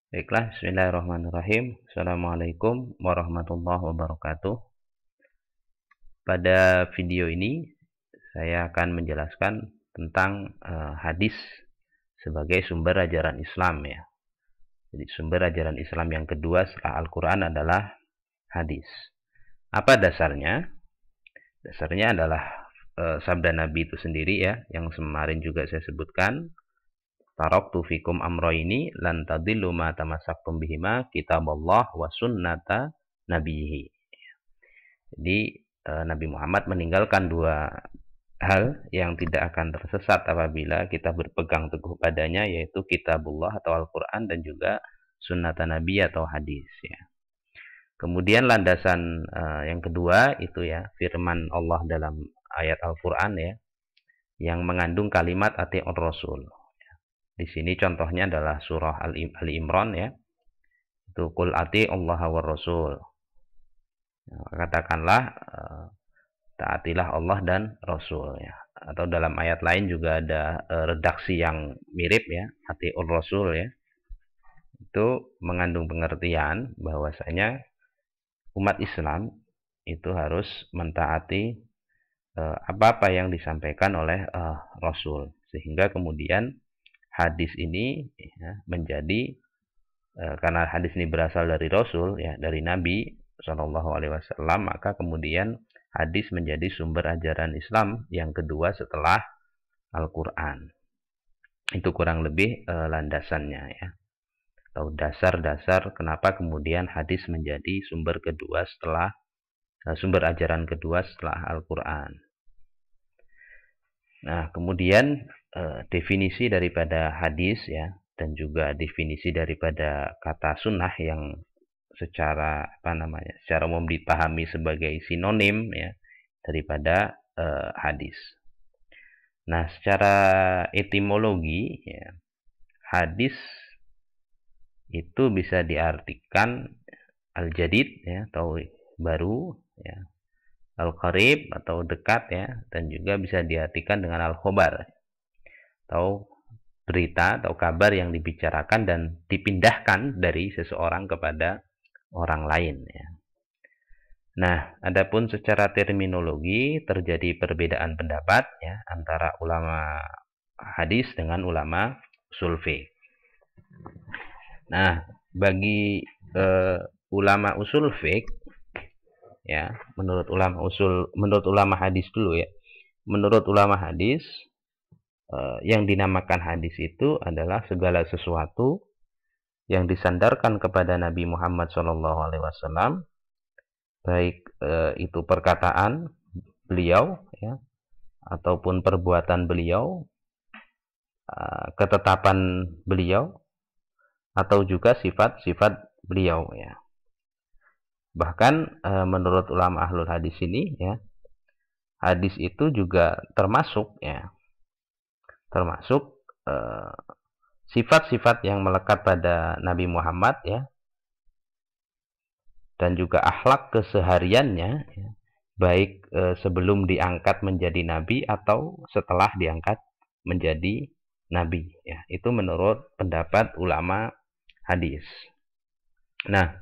Baiklah, bismillahirrahmanirrahim. Assalamualaikum warahmatullahi wabarakatuh. Pada video ini, saya akan menjelaskan tentang hadis sebagai sumber ajaran Islam ya. Jadi sumber ajaran Islam yang kedua setelah Al-Quran adalah hadis. Apa dasarnya? Dasarnya adalah sabda Nabi itu sendiri ya, yang kemarin juga saya sebutkan. Taraktu fikum amroini lan tadillu ma tamassaktum bihima kitaballah wa sunnata nabihi. Jadi Nabi Muhammad meninggalkan dua hal yang tidak akan tersesat apabila kita berpegang teguh padanya, yaitu kitabullah atau Al-Quran dan juga sunnata nabi atau hadis ya. Kemudian landasan yang kedua itu ya firman Allah dalam ayat Al-Quran ya, yang mengandung kalimat ati'ur rasul. Di sini contohnya adalah surah Ali Imran ya. Itu qul ati'ullaha war rasul. Katakanlah taatilah Allah dan Rasul ya. Atau dalam ayat lain juga ada redaksi yang mirip ya, ati'ur rasul ya. Itu mengandung pengertian bahwasanya umat Islam itu harus mentaati apa-apa yang disampaikan oleh Rasul, sehingga kemudian hadis ini ya, menjadi karena hadis ini berasal dari Rasul ya, dari Nabi Shallallahu Alaihi Wasallam, maka kemudian hadis menjadi sumber ajaran Islam yang kedua setelah Al-Quran. Itu kurang lebih landasannya ya, atau dasar-dasar kenapa kemudian hadis menjadi sumber kedua setelah sumber ajaran kedua setelah Al-Quran. Nah, kemudian definisi daripada hadis ya, dan juga definisi daripada kata sunnah yang secara secara umum dipahami sebagai sinonim ya daripada hadis. Nah, secara etimologi ya, hadis itu bisa diartikan al-jadid ya, atau baru ya, al-qarib atau dekat ya, dan juga bisa diartikan dengan al-khobar atau berita atau kabar yang dibicarakan dan dipindahkan dari seseorang kepada orang lain ya. Nah, adapun secara terminologi terjadi perbedaan pendapat ya antara ulama hadis dengan ulama ushul fiqh. Nah, bagi ulama ushul fiqh ya, menurut ulama hadis dulu ya. Menurut ulama hadis, yang dinamakan hadis itu adalah segala sesuatu yang disandarkan kepada Nabi Muhammad SAW, baik itu perkataan beliau ya, ataupun perbuatan beliau, ketetapan beliau, atau juga sifat-sifat beliau ya. Bahkan menurut ulama ahlul hadis ini ya, hadis itu juga termasuk sifat-sifat yang melekat pada Nabi Muhammad ya, dan juga akhlak kesehariannya ya, baik sebelum diangkat menjadi nabi atau setelah diangkat menjadi nabi ya. Itu menurut pendapat ulama hadis. Nah,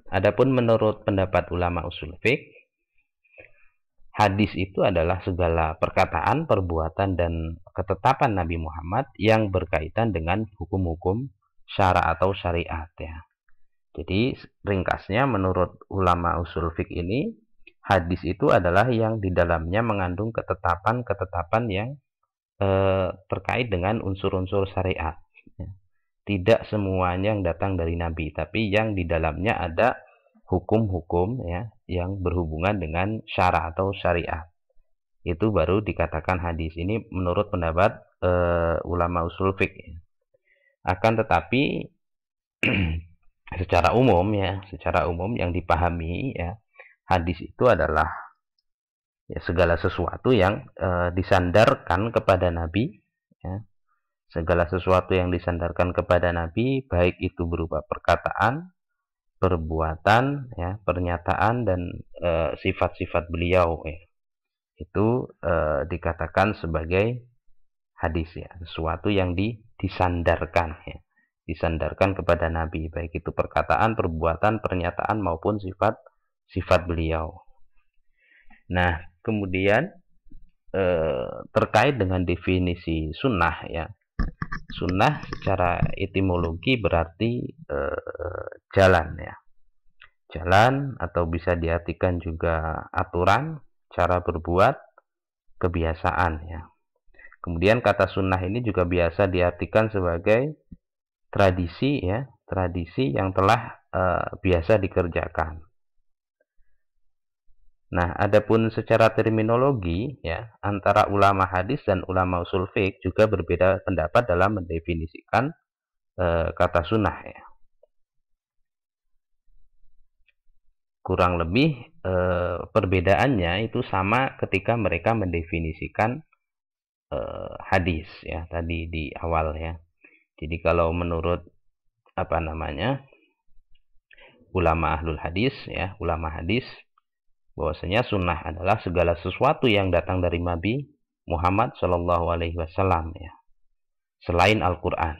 adapun menurut pendapat ulama ushul fiqh, hadis itu adalah segala perkataan, perbuatan, dan ketetapan Nabi Muhammad yang berkaitan dengan hukum-hukum syara atau syariat ya. Jadi ringkasnya menurut ulama ushul fiqh ini, hadis itu adalah yang di dalamnya mengandung ketetapan-ketetapan yang terkait dengan unsur-unsur syariat ya. Tidak semuanya yang datang dari Nabi, tapi yang di dalamnya ada hukum-hukum ya yang berhubungan dengan syara atau syariat. Itu baru dikatakan hadis. Ini menurut pendapat ulama ushul fiqh ya. Akan tetapi secara umum yang dipahami ya, hadis itu adalah ya segala sesuatu yang disandarkan kepada Nabi ya. Segala sesuatu yang disandarkan kepada Nabi, baik itu berupa perkataan, perbuatan ya, pernyataan, dan sifat-sifat beliau ya. Itu dikatakan sebagai hadis ya, sesuatu yang disandarkan ya, disandarkan kepada Nabi, baik itu perkataan, perbuatan, pernyataan maupun sifat beliau. Nah, kemudian terkait dengan definisi sunnah ya. Sunnah secara etimologi berarti jalan ya. Jalan atau bisa diartikan juga aturan, cara berbuat, kebiasaan ya. Kemudian kata sunnah ini juga biasa diartikan sebagai tradisi ya, tradisi yang telah biasa dikerjakan. Nah, adapun secara terminologi ya, antara ulama hadis dan ulama usul fiqh juga berbeda pendapat dalam mendefinisikan kata sunnah ya. Kurang lebih perbedaannya itu sama ketika mereka mendefinisikan hadis ya tadi di awal ya. Jadi kalau menurut ulama ahlul hadis ya, ulama hadis, bahwasanya sunnah adalah segala sesuatu yang datang dari Nabi Muhammad Shallallahu Alaihi Wasallam ya, selain Al-Quran,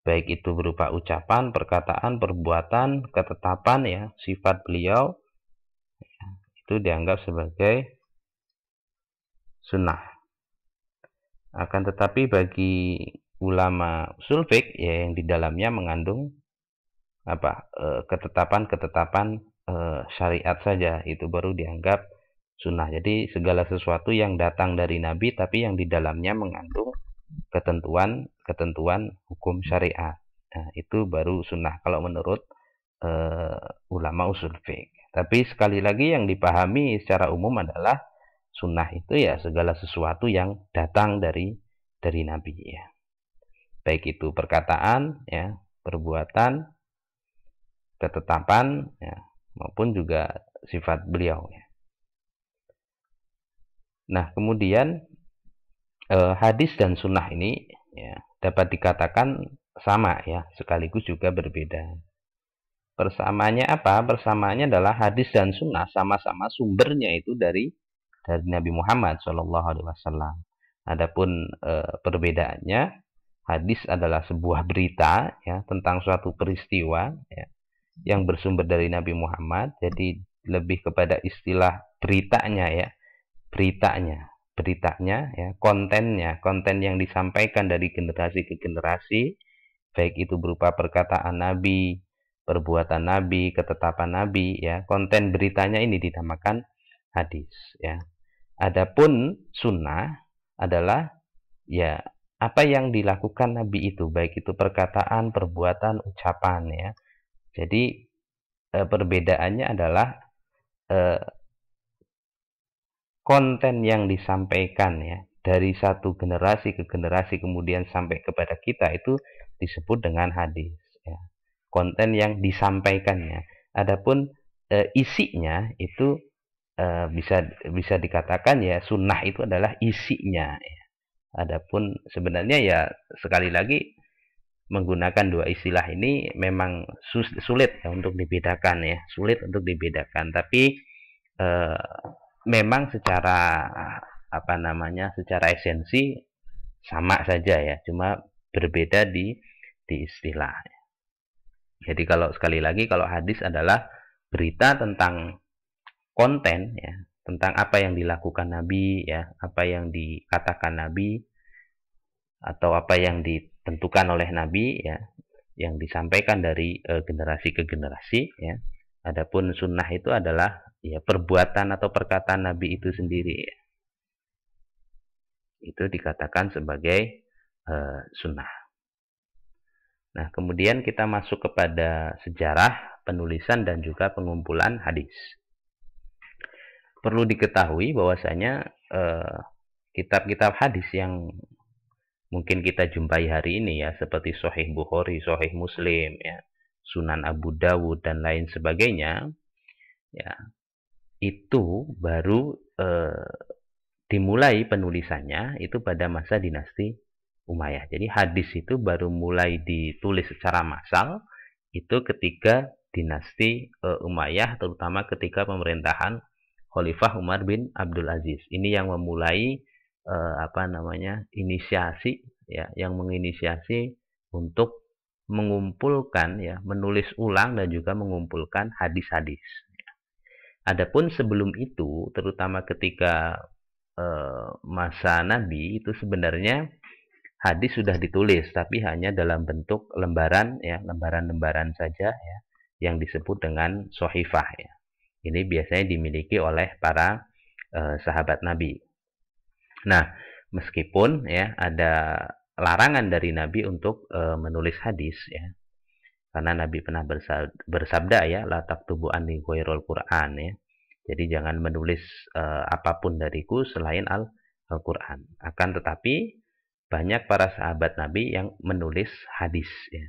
baik itu berupa ucapan, perkataan, perbuatan, ketetapan ya, sifat beliau, itu dianggap sebagai sunnah. Akan tetapi bagi ulama usul fiqh ya, yang di dalamnya mengandung ketetapan-ketetapan syariat saja, itu baru dianggap sunnah. Jadi segala sesuatu yang datang dari Nabi tapi yang di dalamnya mengandung ketentuan hukum syariat, nah, itu baru sunnah kalau menurut ulama usul fiqh. Tapi sekali lagi yang dipahami secara umum adalah sunnah itu ya segala sesuatu yang datang dari Nabi ya, baik itu perkataan ya, perbuatan, ketetapan ya, maupun juga sifat beliau ya. Nah, kemudian hadis dan sunnah ini ya, dapat dikatakan sama ya, sekaligus juga berbeda. Persamaannya apa? Persamaannya adalah hadis dan sunnah sama-sama sumbernya itu dari Nabi Muhammad SAW. Adapun perbedaannya, hadis adalah sebuah berita ya tentang suatu peristiwa ya, yang bersumber dari Nabi Muhammad, jadi lebih kepada istilah beritanya ya, beritanya ya, konten yang disampaikan dari generasi ke generasi, baik itu berupa perkataan Nabi, perbuatan Nabi, ketetapan Nabi ya, konten beritanya ini dinamakan hadis ya. Adapun sunnah adalah ya apa yang dilakukan Nabi itu, baik itu perkataan, perbuatan, ucapan ya. Jadi perbedaannya adalah konten yang disampaikan ya dari satu generasi ke generasi kemudian sampai kepada kita itu disebut dengan hadis ya. Konten yang disampaikannya. Adapun isinya itu bisa dikatakan ya sunnah itu adalah isinya ya. Adapun sebenarnya ya sekali lagi menggunakan dua istilah ini memang sulit ya untuk dibedakan ya, tapi memang secara secara esensi sama saja ya, cuma berbeda di istilah. Jadi kalau sekali lagi, kalau hadis adalah berita tentang konten ya, tentang apa yang dilakukan Nabi ya, apa yang dikatakan Nabi, atau apa yang ditentukan oleh Nabi ya, yang disampaikan dari generasi ke generasi ya. Adapun sunnah itu adalah ya perbuatan atau perkataan Nabi itu sendiri ya. Itu dikatakan sebagai sunnah. Nah, kemudian kita masuk kepada sejarah penulisan dan juga pengumpulan hadis. Perlu diketahui bahwasanya kitab-kitab hadis yang mungkin kita jumpai hari ini ya, seperti Sahih Bukhari, Sahih Muslim ya, Sunan Abu Dawud dan lain sebagainya ya, itu baru dimulai penulisannya itu pada masa dinasti Umayyah. Jadi hadis itu baru mulai ditulis secara massal itu ketika dinasti Umayyah, terutama ketika pemerintahan Khalifah Umar bin Abdul Aziz. Ini yang memulai inisiasi ya, yang menginisiasi untuk mengumpulkan ya, menulis ulang dan juga mengumpulkan hadis-hadis. Adapun sebelum itu, terutama ketika masa Nabi, itu sebenarnya hadis sudah ditulis, tapi hanya dalam bentuk lembaran ya, lembaran-lembaran saja ya, yang disebut dengan sohifah ya. Ini biasanya dimiliki oleh para sahabat Nabi. Nah, meskipun ya ada larangan dari Nabi untuk menulis hadis ya, karena Nabi pernah bersabda ya, la taktubu anni ghairul Qur'an ya. Jadi jangan menulis apapun dariku selain Al-Qur'an. Akan tetapi banyak para sahabat Nabi yang menulis hadis ya,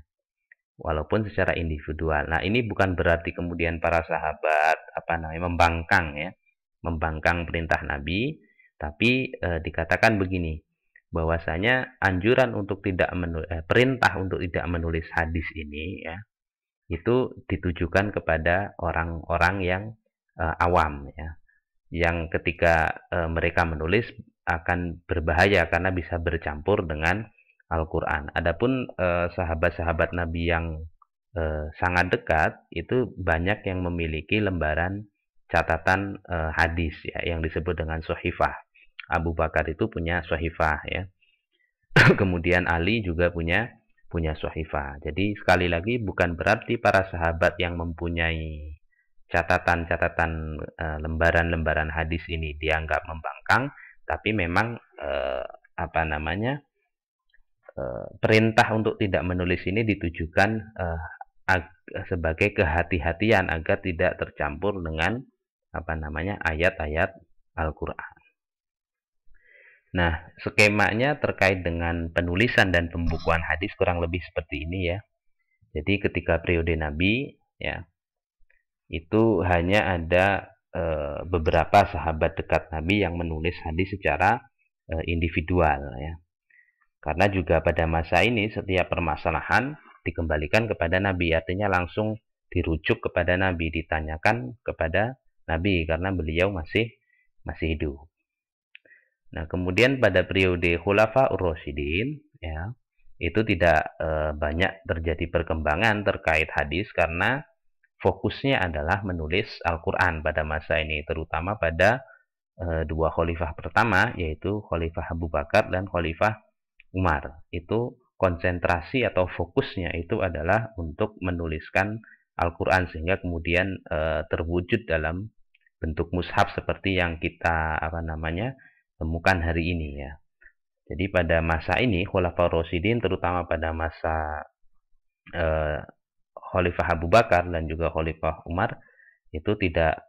walaupun secara individual. Nah, ini bukan berarti kemudian para sahabat membangkang perintah Nabi, tapi dikatakan begini, bahwasanya anjuran untuk tidak perintah untuk tidak menulis hadis ini ya, itu ditujukan kepada orang-orang yang awam ya, yang ketika mereka menulis akan berbahaya karena bisa bercampur dengan Al-Quran. Adapun sahabat-sahabat Nabi yang sangat dekat itu banyak yang memiliki lembaran catatan hadis ya, yang disebut dengan sohifah. Abu Bakar itu punya sohifah ya. Kemudian Ali juga punya sohifah. Jadi sekali lagi bukan berarti para sahabat yang mempunyai catatan-catatan lembaran-lembaran hadis ini dianggap membangkang, tapi memang perintah untuk tidak menulis ini ditujukan sebagai kehati-hatian agar tidak tercampur dengan ayat-ayat Al-Qur'an. Nah, skemanya terkait dengan penulisan dan pembukuan hadis kurang lebih seperti ini ya. Jadi ketika periode Nabi ya, itu hanya ada beberapa sahabat dekat Nabi yang menulis hadis secara individual ya. Karena juga pada masa ini setiap permasalahan dikembalikan kepada Nabi, artinya langsung dirujuk kepada Nabi, ditanyakan kepada Nabi karena beliau masih hidup. Nah, kemudian pada periode Khulafaur Rasyidin ya, itu tidak banyak terjadi perkembangan terkait hadis karena fokusnya adalah menulis Al-Qur'an pada masa ini, terutama pada dua khalifah pertama, yaitu Khalifah Abu Bakar dan Khalifah Umar. Itu konsentrasi atau fokusnya itu adalah untuk menuliskan Al-Qur'an sehingga kemudian terwujud dalam bentuk mushaf seperti yang kita temukan hari ini ya. Jadi pada masa ini Khulafaur Rasyidin, terutama pada masa Khalifah Abu Bakar dan juga Khalifah Umar, itu tidak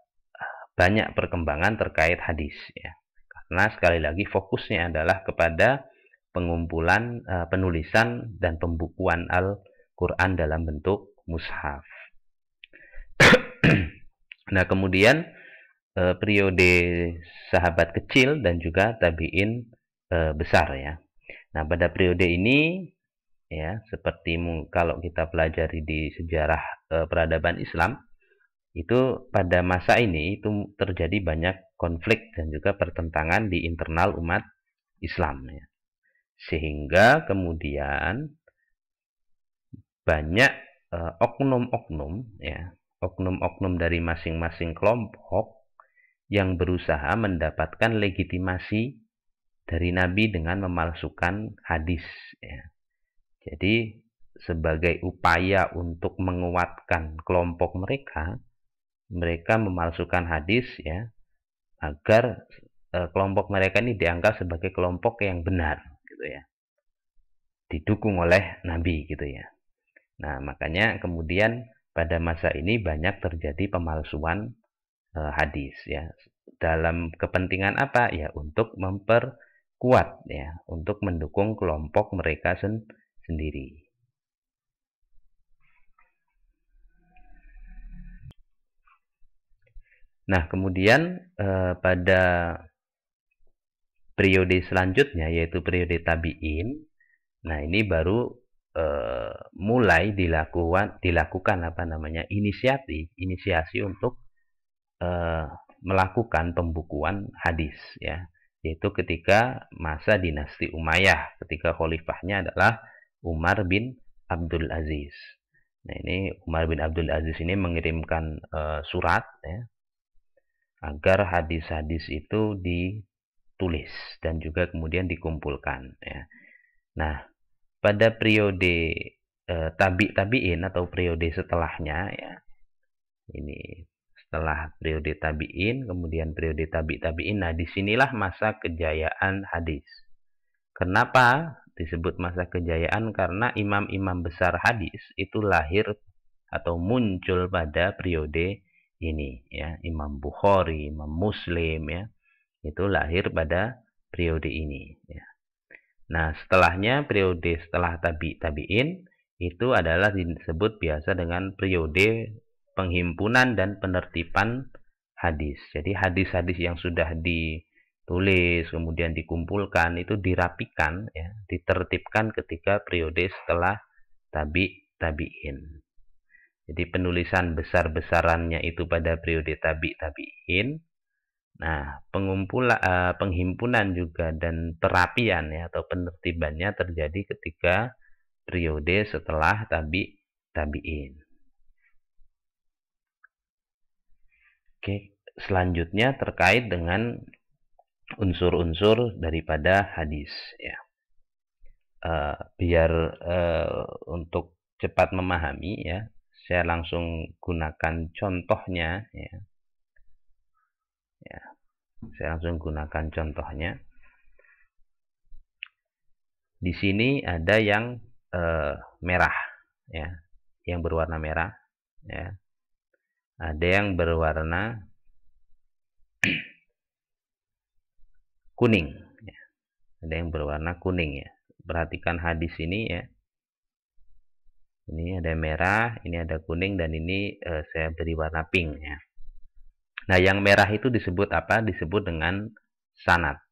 banyak perkembangan terkait hadis ya. Karena sekali lagi fokusnya adalah kepada pengumpulan, penulisan dan pembukuan Al-Qur'an dalam bentuk mushaf. Nah, kemudian periode sahabat kecil dan juga tabi'in besar ya. Nah, pada periode ini ya, seperti kalau kita pelajari di sejarah peradaban Islam, itu pada masa ini itu terjadi banyak konflik dan juga pertentangan di internal umat Islam ya. Sehingga kemudian banyak oknum-oknum ya, oknum-oknum dari masing-masing kelompok yang berusaha mendapatkan legitimasi dari Nabi dengan memalsukan hadis ya. Jadi sebagai upaya untuk menguatkan kelompok mereka memalsukan hadis ya, agar kelompok mereka ini dianggap sebagai kelompok yang benar gitu ya, didukung oleh Nabi gitu ya. Nah, makanya kemudian pada masa ini banyak terjadi pemalsuan hadis ya, dalam kepentingan apa ya, untuk memperkuat ya, untuk mendukung kelompok mereka sendiri. Nah, kemudian pada periode selanjutnya yaitu periode tabi'in, nah ini baru mulai dilakukan inisiasi untuk melakukan pembukuan hadis ya, yaitu ketika masa dinasti Umayyah, ketika khalifahnya adalah Umar bin Abdul Aziz. Nah, ini Umar bin Abdul Aziz ini mengirimkan surat ya, agar hadis-hadis itu ditulis dan juga kemudian dikumpulkan ya. Nah, pada periode tabi'in atau periode setelahnya ya. Ini setelah periode tabi'in, kemudian periode tabi'in. Nah, disinilah masa kejayaan hadis. Kenapa disebut masa kejayaan? Karena imam-imam besar hadis itu lahir atau muncul pada periode ini ya. Imam Bukhari, Imam Muslim ya, itu lahir pada periode ini ya. Nah, setelahnya periode setelah tabi'in itu adalah disebut biasa dengan periode penghimpunan dan penertiban hadis. Jadi hadis-hadis yang sudah ditulis kemudian dikumpulkan itu dirapikan ya, ditertibkan ketika periode setelah tabi'in. Jadi penulisan besar-besarannya itu pada periode tabi'in. Nah, penghimpunan juga dan terapian ya atau penertibannya terjadi ketika periode setelah tabi'in. Oke, selanjutnya terkait dengan unsur-unsur daripada hadis ya. Biar untuk cepat memahami ya, saya langsung gunakan contohnya ya. Ya, saya langsung gunakan contohnya. Di sini ada yang merah ya, yang berwarna merah ya. Ada yang berwarna kuning ya. Ada yang berwarna kuning ya. Perhatikan hadis ini ya. Ini ada merah, ini ada kuning, dan ini saya beri warna pink ya. Nah, yang merah itu disebut apa? Disebut dengan sanad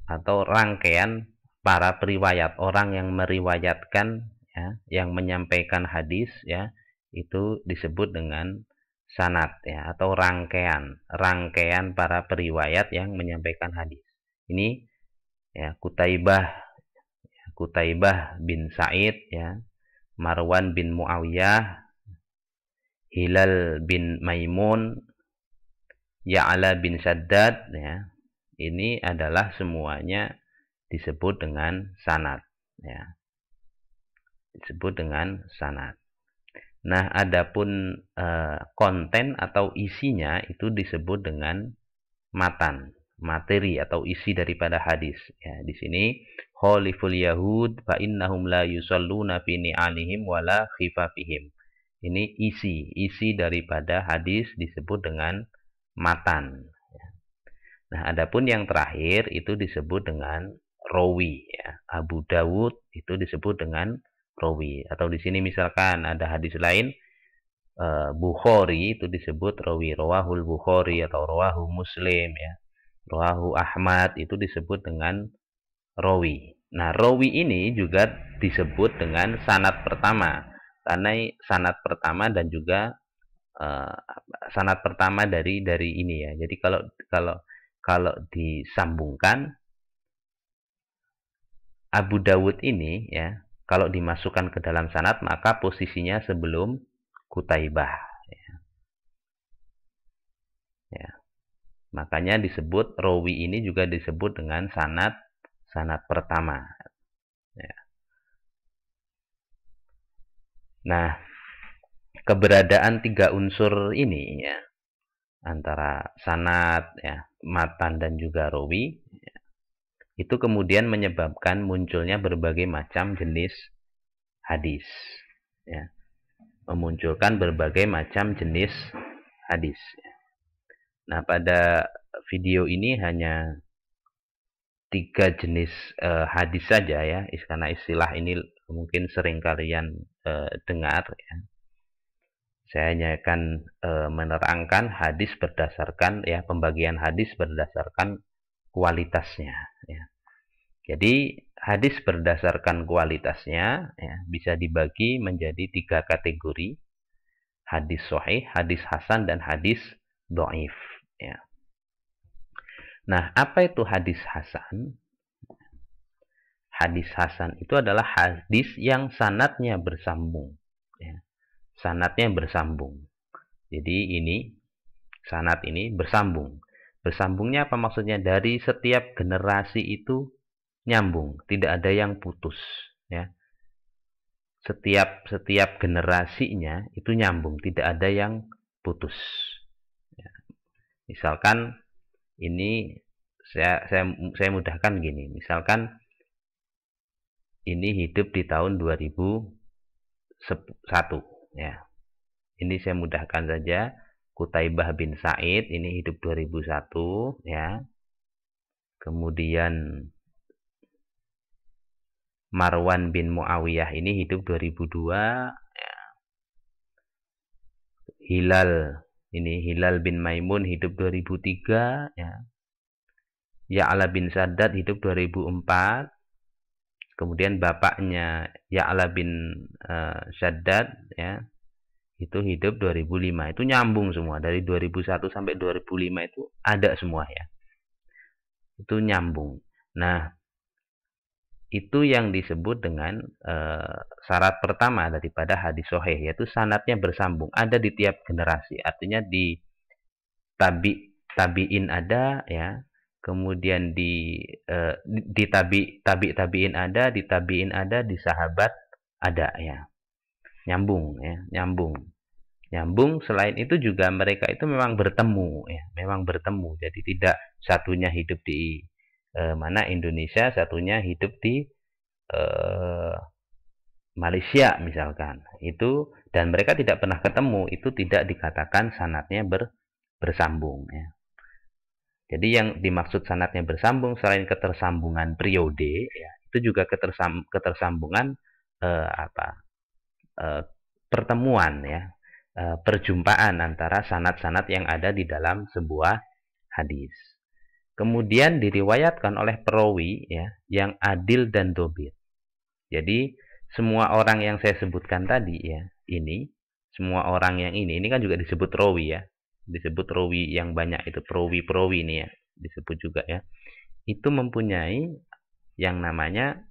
atau rangkaian para periwayat, orang yang meriwayatkan ya, yang menyampaikan hadis ya, itu disebut dengan sanad ya, atau rangkaian para periwayat yang menyampaikan hadis. Ini ya, Kutaibah bin Sa'id ya, Marwan bin Muawiyah, Hilal bin Maimun, Ya'la bin Shaddad ya. Ini adalah semuanya disebut dengan sanad ya. Disebut dengan sanad. Nah, adapun konten atau isinya itu disebut dengan matan, materi atau isi daripada hadis ya. Di sini khaliful yahud fa innahum la yusalluna fi ni'alihim wala khifafihim. Ini isi daripada hadis disebut dengan matan. Nah, adapun yang terakhir itu disebut dengan rawi ya. Abu Dawud itu disebut dengan rawi, atau di sini misalkan ada hadis lain Bukhari itu disebut rawi, rawahul Bukhari atau rawahu Muslim ya. Rawahu Ahmad itu disebut dengan rawi. Nah, rawi ini juga disebut dengan sanad pertama, karena sanad pertama dan juga sanad pertama dari ini ya. Jadi kalau disambungkan Abu Dawud ini ya, kalau dimasukkan ke dalam sanad maka posisinya sebelum Kutaibah ya. Ya. Makanya disebut rawi ini juga disebut dengan sanad pertama ya. Nah, keberadaan tiga unsur ini ya, antara sanad ya, matan dan juga rawi ya, itu kemudian menyebabkan munculnya berbagai macam jenis hadis ya. Memunculkan berbagai macam jenis hadis ya. Nah, pada video ini hanya 3 jenis hadis saja ya, karena istilah ini mungkin sering kalian dengar ya. Saya hanya akan menerangkan hadis berdasarkan ya, pembagian hadis berdasarkan kualitasnya ya. Jadi hadis berdasarkan kualitasnya ya, bisa dibagi menjadi 3 kategori: hadis sahih, hadis hasan, dan hadis dhaif ya. Nah, apa itu hadis hasan? Hadis hasan itu adalah hadis yang sanadnya bersambung. Ya. Sanadnya bersambung. Jadi ini sanad ini bersambung. Bersambungnya apa maksudnya? Dari setiap generasi itu nyambung, tidak ada yang putus. Ya. Setiap generasinya itu nyambung, tidak ada yang putus. Ya. Misalkan ini saya mudahkan gini. Misalkan ini hidup di tahun 2001 ya. Ini saya mudahkan saja. Qutaibah bin Sa'id ini hidup 2001 ya. Kemudian Marwan bin Muawiyah ini hidup 2002 ya. Hilal bin Maimun hidup 2003 ya. Ya'la bin Saddad hidup 2004. Kemudian bapaknya Ya'la bin Saddad ya, itu hidup 2005. Itu nyambung semua. Dari 2001 sampai 2005 itu ada semua ya. Itu nyambung. Nah, itu yang disebut dengan syarat pertama daripada hadis sahih, yaitu sanadnya bersambung. Ada di tiap generasi. Artinya di tabi'in ada ya. Kemudian di tabi'in ada, di tabi'in ada, di sahabat ada ya. Nyambung ya, nyambung. Nyambung, selain itu juga mereka itu memang bertemu ya, memang bertemu. Jadi tidak satunya hidup di Indonesia, satunya hidup di Malaysia misalkan. Itu dan mereka tidak pernah ketemu, itu tidak dikatakan sanadnya bersambung ya. Jadi yang dimaksud sanadnya bersambung selain ketersambungan periode ya, itu juga ketersambungan pertemuan ya, perjumpaan antara sanad-sanad yang ada di dalam sebuah hadis. Kemudian diriwayatkan oleh perawi ya, yang adil dan dobit. Jadi semua orang yang saya sebutkan tadi ya, ini semua orang yang ini kan juga disebut rawi ya. Disebut rawi yang banyak itu perawi ini ya, disebut juga ya. Itu mempunyai yang namanya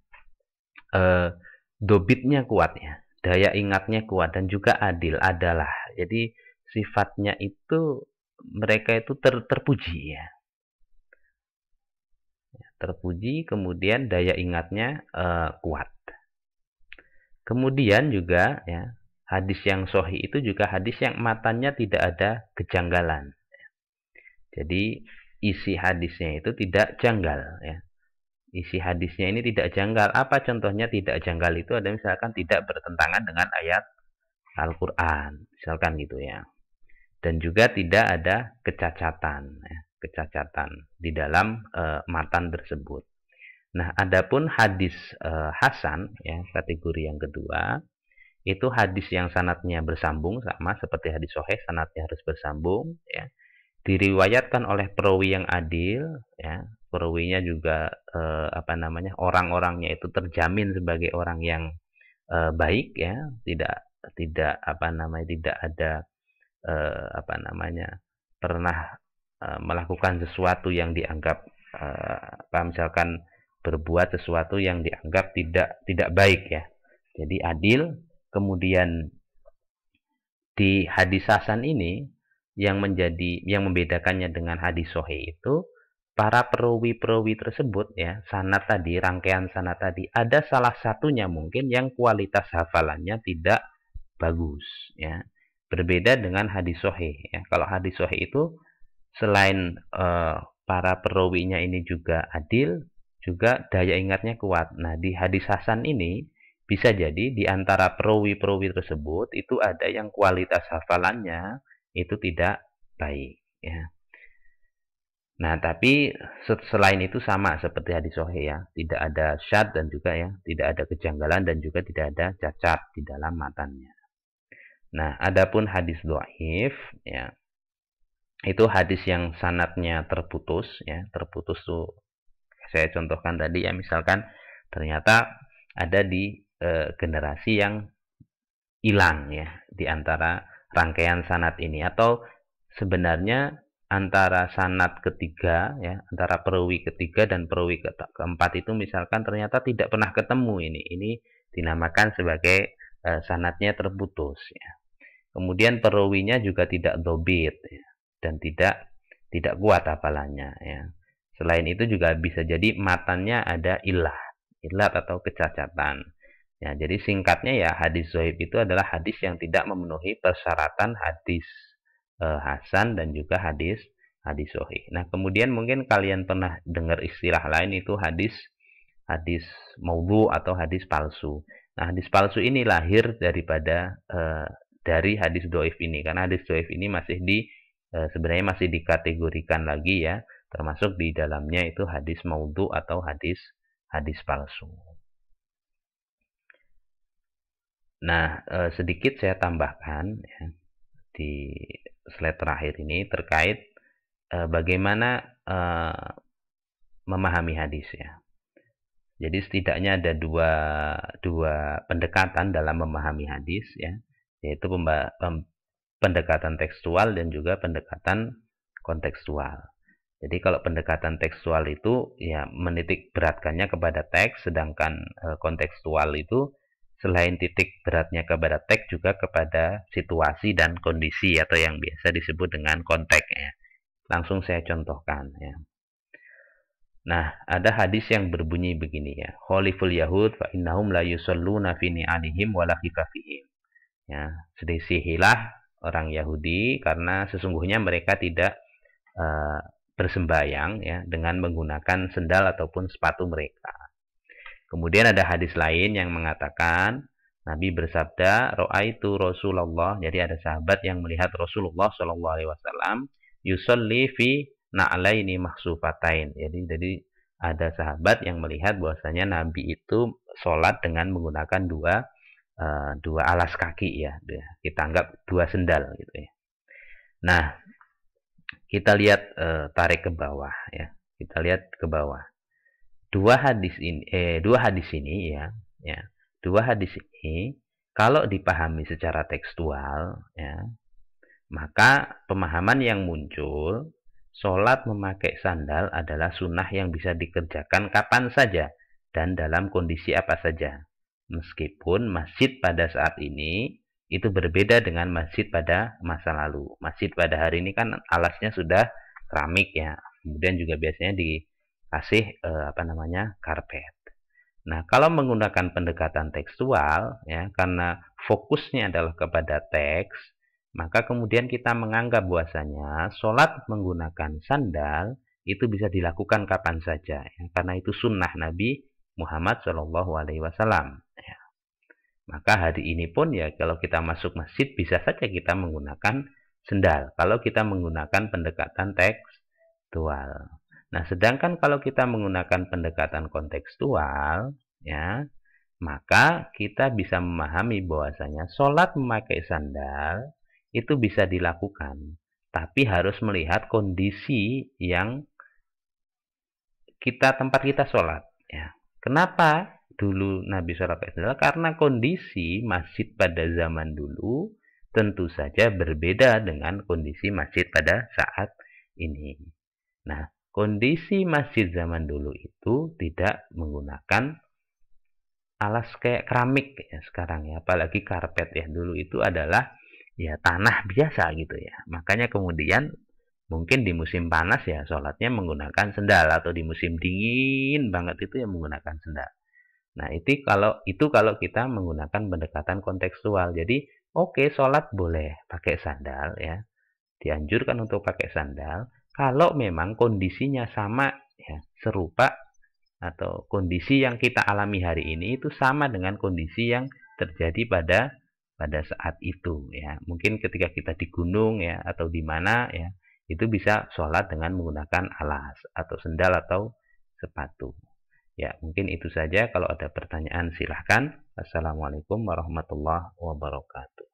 dobitnya kuat ya, daya ingatnya kuat dan juga adil adalah. Jadi sifatnya itu mereka itu terpuji ya. Terpuji, kemudian daya ingatnya kuat. Kemudian juga ya, hadis yang sahih itu juga hadis yang matanya tidak ada kejanggalan. Jadi isi hadisnya itu tidak janggal ya. Isi hadisnya ini tidak janggal. Apa contohnya tidak janggal itu? Ada misalkan tidak bertentangan dengan ayat Al-Qur'an, misalkan gitu ya. Dan juga tidak ada kecacatan ya, kecacatan di dalam matan tersebut. Nah, adapun hadis hasan ya, kategori yang kedua, itu hadis yang sanadnya bersambung sama seperti hadis sahih, sanadnya harus bersambung ya. Diriwayatkan oleh perawi yang adil ya. Perawinya juga orang-orangnya itu terjamin sebagai orang yang baik ya, tidak tidak ada pernah melakukan sesuatu yang dianggap misalkan berbuat sesuatu yang dianggap tidak baik ya. Jadi adil. Kemudian di hadis hasan ini yang membedakannya dengan hadis sahih itu para perawi-perawi tersebut ya, sanad tadi, rangkaian sanad tadi, ada salah satunya mungkin yang kualitas hafalannya tidak bagus ya. Berbeda dengan hadis sahih ya. Kalau hadis sahih itu selain para perawinya ini juga adil, juga daya ingatnya kuat. Nah, di hadis hasan ini bisa jadi di antara perawi-perawi tersebut itu ada yang kualitas hafalannya itu tidak baik ya. Nah, tapi selain itu sama seperti hadis sahih ya, tidak ada syadz dan juga ya, tidak ada kejanggalan dan juga tidak ada cacat di dalam matannya. Nah, adapun hadis dhaif ya, itu hadis yang sanadnya terputus ya. Terputus tuh saya contohkan tadi ya, misalkan ternyata ada di generasi yang hilang ya di antara rangkaian sanad ini, atau sebenarnya antara sanad ketiga ya, antara perawi ketiga dan perawi keempat itu misalkan ternyata tidak pernah ketemu ini dinamakan sebagai sanadnya terputus ya. Kemudian perawinya juga tidak dobit ya, dan tidak kuat hafalannya ya. Selain itu juga bisa jadi matannya ada ilat atau kecacatan. Ya, jadi singkatnya ya hadis dhaif itu adalah hadis yang tidak memenuhi persyaratan hadis hasan dan juga hadis sahih. Nah, kemudian mungkin kalian pernah dengar istilah lain itu hadis maudhu atau hadis palsu. Nah, hadis palsu ini lahir dari hadis dhaif ini, karena hadis dhaif ini sebenarnya masih dikategorikan lagi ya, termasuk di dalamnya itu hadis maudhu atau hadis palsu. Nah, sedikit saya tambahkan ya, di slide terakhir ini terkait bagaimana memahami hadis ya. Jadi setidaknya ada dua pendekatan dalam memahami hadis ya, yaitu pendekatan tekstual dan juga pendekatan kontekstual. Jadi kalau pendekatan tekstual itu ya menitik beratkannya kepada teks, sedangkan kontekstual itu selain titik beratnya kepada teks juga kepada situasi dan kondisi atau yang biasa disebut dengan konteks ya. Langsung saya contohkan ya. Nah, ada hadis yang berbunyi begini ya. Khaliful yahud fa innahum la yusalluna fi ni'alihim wa la khifafihim. Ya, selisihilah orang Yahudi karena sesungguhnya mereka tidak bersembayang ya dengan menggunakan sendal ataupun sepatu mereka. Kemudian ada hadis lain yang mengatakan Nabi bersabda, "Ra'aitu Rasulullah." Jadi ada sahabat yang melihat Rasulullah Shallallahu alaihi wasallam yusolli fi na'laini mahsufatain. Jadi ada sahabat yang melihat bahwasanya Nabi itu sholat dengan menggunakan dua alas kaki ya. Kita anggap dua sendal gitu ya. Nah, kita lihat tarik ke bawah ya. Kita lihat ke bawah. Dua hadis ini kalau dipahami secara tekstual ya, maka pemahaman yang muncul sholat memakai sandal adalah sunnah yang bisa dikerjakan kapan saja dan dalam kondisi apa saja, meskipun masjid pada saat ini itu berbeda dengan masjid pada masa lalu. Masjid pada hari ini kan alasnya sudah keramik ya, kemudian juga biasanya kasih karpet. Nah, kalau menggunakan pendekatan tekstual ya, karena fokusnya adalah kepada teks, maka kemudian kita menganggap bahwasanya sholat menggunakan sandal itu bisa dilakukan kapan saja ya, karena itu sunnah Nabi Muhammad Shallallahu alaihi wasallam ya. Maka hari ini pun ya kalau kita masuk masjid bisa saja kita menggunakan sandal kalau kita menggunakan pendekatan tekstual. Nah, sedangkan kalau kita menggunakan pendekatan kontekstual, ya, maka kita bisa memahami bahwasanya sholat memakai sandal itu bisa dilakukan, tapi harus melihat kondisi yang tempat kita sholat. Ya. Kenapa dulu Nabi sholat pakai sandal? Karena kondisi masjid pada zaman dulu tentu saja berbeda dengan kondisi masjid pada saat ini. Nah, kondisi masjid zaman dulu itu tidak menggunakan alas kayak keramik ya sekarang ya, apalagi karpet ya. Dulu itu adalah ya tanah biasa gitu ya. Makanya kemudian mungkin di musim panas ya sholatnya menggunakan sendal, atau di musim dingin banget itu ya menggunakan sendal. Nah, itu kalau kita menggunakan pendekatan kontekstual. Jadi oke, sholat boleh pakai sandal ya. Dianjurkan untuk pakai sandal kalau memang kondisinya sama ya, serupa, atau kondisi yang kita alami hari ini itu sama dengan kondisi yang terjadi pada saat itu ya. Mungkin ketika kita di gunung ya atau di mana ya, itu bisa sholat dengan menggunakan alas atau sendal atau sepatu. Ya, mungkin itu saja. Kalau ada pertanyaan silahkan. Assalamualaikum warahmatullahi wabarakatuh.